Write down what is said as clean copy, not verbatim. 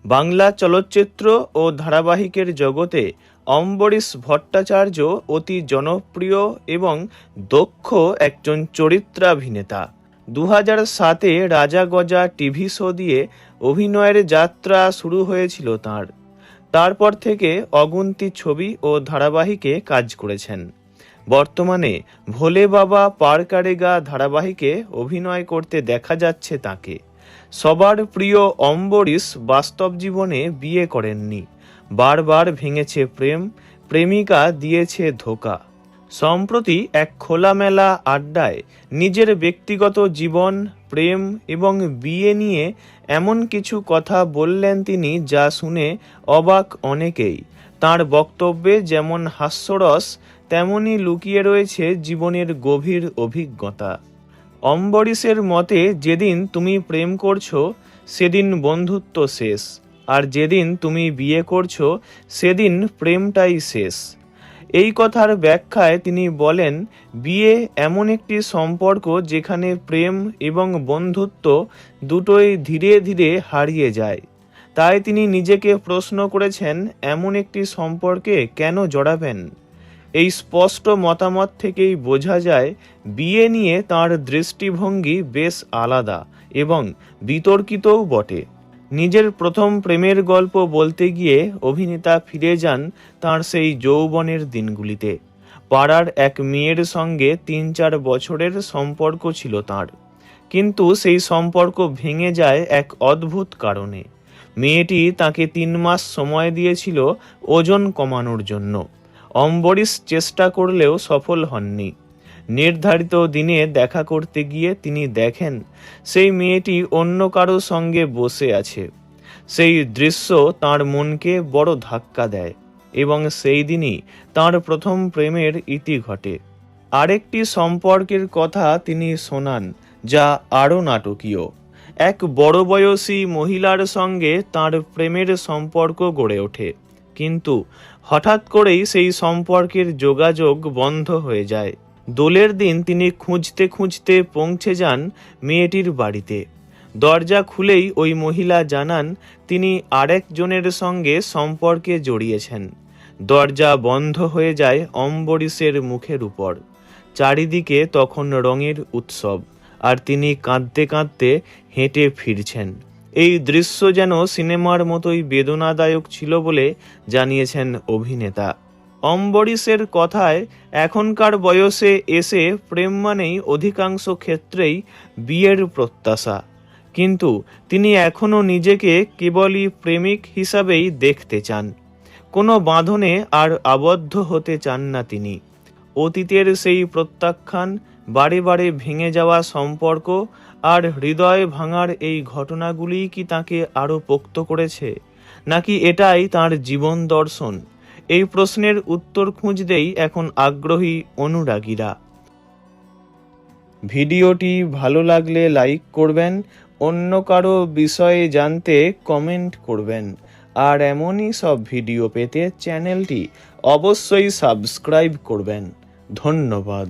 বাংলা চলচ্চিত্র ও ধারাবাহিকের জগতে অম্বরীশ ভট্টাচার্য অতি জনপ্রিয় এবং দক্ষ একজন চরিত্রাভিনেতা। 2007-এ রাজা গজা টিভি শো দিয়ে অভিনয়ের যাত্রা শুরু হয়েছিল তাঁর। তারপর থেকে অগুন্তি ছবি ও ধারাবাহিকে কাজ করেছেন। বর্তমানে ভোলে বাবা পার কারেগা ধারাবাহিকে অভিনয় করতে দেখা যাচ্ছে তাকে। সবার প্রিয় অম্বরীশ বাস্তব জীবনে বিয়ে করেননি, বারবার ভেঙেছে প্রেম, প্রেমিকা দিয়েছে ধোঁকা। সম্প্রতি এক খোলামেলা আড্ডায় নিজের ব্যক্তিগত জীবন, প্রেম এবং বিয়ে নিয়ে এমন কিছু কথা বললেন তিনি যা শুনে অবাক অনেকেই। তাঁর বক্তব্যে যেমন হাস্যরস তেমনই লুকিয়ে রয়েছে জীবনের গভীর অভিজ্ঞতা। অম্বরীশের মতে, যেদিন তুমি প্রেম করছো সেদিন বন্ধুত্ব শেষ, আর যেদিন তুমি বিয়ে করছো সেদিন প্রেমটাই শেষ। এই কথার ব্যাখ্যায় তিনি বলেন, বিয়ে এমন একটি সম্পর্ক যেখানে প্রেম এবং বন্ধুত্ব দুটোই ধীরে ধীরে হারিয়ে যায়। তাই তিনি নিজেকে প্রশ্ন করেছেন, এমন একটি সম্পর্কে কেন জড়াবেন? এই স্পষ্ট মতামত থেকেই বোঝা যায় বিয়ে নিয়ে তাঁর দৃষ্টিভঙ্গি বেশ আলাদা এবং বিতর্কিতও বটে। নিজের প্রথম প্রেমের গল্প বলতে গিয়ে অভিনেতা ফিরে যান তাঁর সেই যৌবনের দিনগুলিতে। পাড়ার এক মেয়ের সঙ্গে 3-4 বছরের সম্পর্ক ছিল তাঁর, কিন্তু সেই সম্পর্ক ভেঙে যায় এক অদ্ভুত কারণে। মেয়েটি তাকে 3 মাস সময় দিয়েছিল ওজন কমানোর জন্য। অম্বরীশ চেষ্টা করলেও সফল হননি। নির্ধারিত দিনে দেখা করতে গিয়ে তিনি দেখেন সেই মেয়েটি অন্য কারো সঙ্গে বসে আছে। সেই দৃশ্য তাঁর মনকে বড় ধাক্কা দেয় এবং সেই দিনই তাঁর প্রথম প্রেমের ইতি ঘটে। আরেকটি সম্পর্কের কথা তিনি শোনান যা আরও নাটকীয়। এক বড় বয়সী মহিলার সঙ্গে তাঁর প্রেমের সম্পর্ক গড়ে ওঠে, কিন্তু হঠাৎ করেই সেই সম্পর্কের যোগাযোগ বন্ধ হয়ে যায়। দোলের দিন তিনি খুঁজতে খুঁজতে পৌঁছে যান মেয়েটির বাড়িতে। দরজা খুলেই ওই মহিলা জানান তিনি আরেকজনের সঙ্গে সম্পর্কে জড়িয়েছেন। দরজা বন্ধ হয়ে যায় অম্বরীশের মুখের উপর। চারিদিকে তখন রঙের উৎসব, আর তিনি কাঁদতে কাঁদতে হেঁটে ফিরছেন। এই দৃশ্য যেন সিনেমার মতোই বেদনাদায়ক ছিল বলে জানিয়েছেন অভিনেতা। অম্বরীশের কথায়, এখনকার বয়সে এসে প্রেম মানেই অধিকাংশ ক্ষেত্রেই বিয়ের প্রত্যাশা, কিন্তু তিনি এখনও নিজেকে কেবলই প্রেমিক হিসাবেই দেখতে চান। কোনো বাঁধনে আর আবদ্ধ হতে চান না তিনি। অতীতের সেই প্রত্যাখ্যান, বারে বারে ভেঙে যাওয়া সম্পর্ক আর হৃদয় ভাঙার এই ঘটনাগুলিই কি তাকে আরও পোক্ত করেছে, নাকি এটাই তাঁর জীবন দর্শন? এই প্রশ্নের উত্তর খুঁজতেই এখন আগ্রহী অনুরাগীরা। ভিডিওটি ভালো লাগলে লাইক করবেন, অন্য কারো বিষয়ে জানতে কমেন্ট করবেন, আর এমনই সব ভিডিও পেতে চ্যানেলটি অবশ্যই সাবস্ক্রাইব করবেন। ধন্যবাদ।